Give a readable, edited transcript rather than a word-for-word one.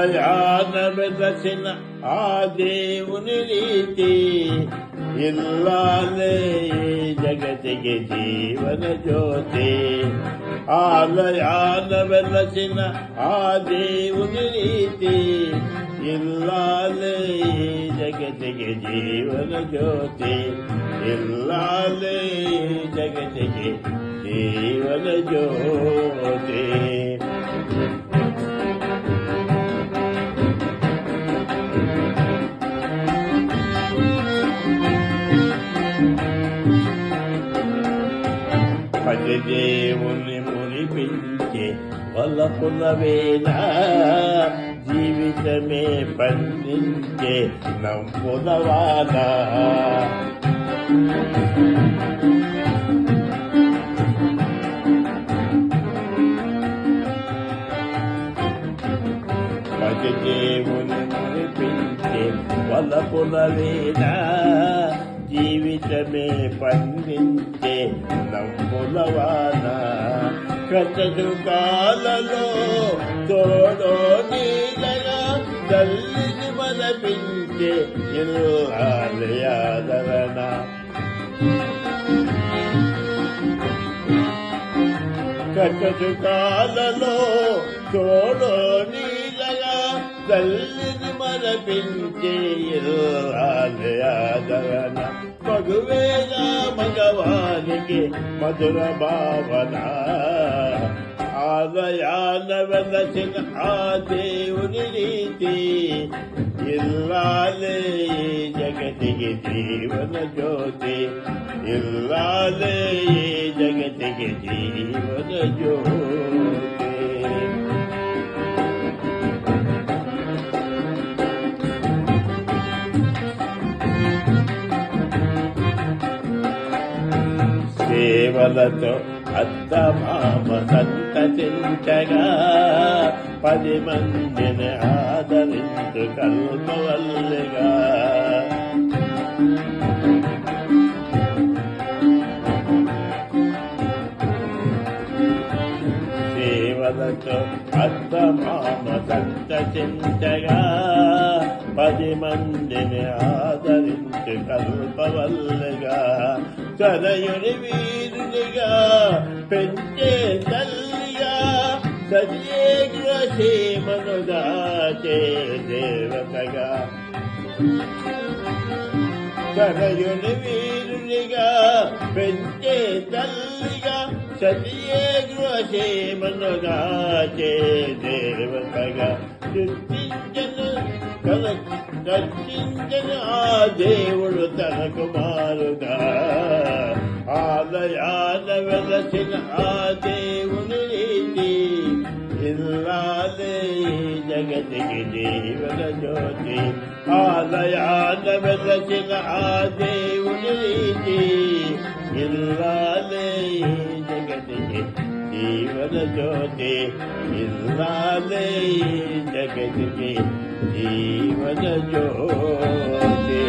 ఆలయాన వెలసిన ఆ దేవుని రీతి ఇల్లాలే జగతికి జీవన జ్యోతి. ఆలయాన వెలసిన ఆ దేవుని రీతి ఇల్లాలే జగతికి జీవన జ్యోతి. ఇల్లాలే జగతికి జీవన జ్యోతి. దేవుని మురిపించే వలపులవేనా జీవితమే పండించే నవ్వులవానా. దేవుని మురిపించే వలపులవేనా జీవితమే పండించే నవ్వులవాన. కష్టసుఖాలలో తోడో నీడగా తల్లిని మరపించే ఇల్లాలి ఆదరణ. కష్టసుఖాలలో తోడో నీడగా తల్లిని మరపించే ఇల్లాలి ఆదరణ. మగువేగా మగవానికి మధుర భావన. ఆలయాన వెలసిన ఆ దేవుని రీతి ఇల్లాలే జగతికి జీవన జ్యోతి. ఇల్లాలే జగతికి జీవన జ్యోతి. సేవలతో అత్త మామ సంతతించగా 10 మందిని ఆదరించు కల్పవల్లిగా. సేవలతో అత్త మామ సంతతించగా 10 మందిని ఆదరించు కల్పవల్లిగా. తనయుని వీరునిగా పెంచే తల్లిగా సజీమను దాచే దేవతగా. తనయుని వీరునిగా పెంచే తల్లిగా సజీమను దాచే దేవతగా. రక్షించను ఆ దేవుడు తన కుమారుగా. ఆలయాన వెలసిన ఆ దేవుని రీతి ఇల్లాలే జగతికి జీవన జ్యోతి. ఆలయాన వెలసిన ఆ దేవుని రీతి ఇల్లాలే జగతికి జీవన జ్యోతి. ఇల్లాలే జగతికి జీవన జ్యోతి.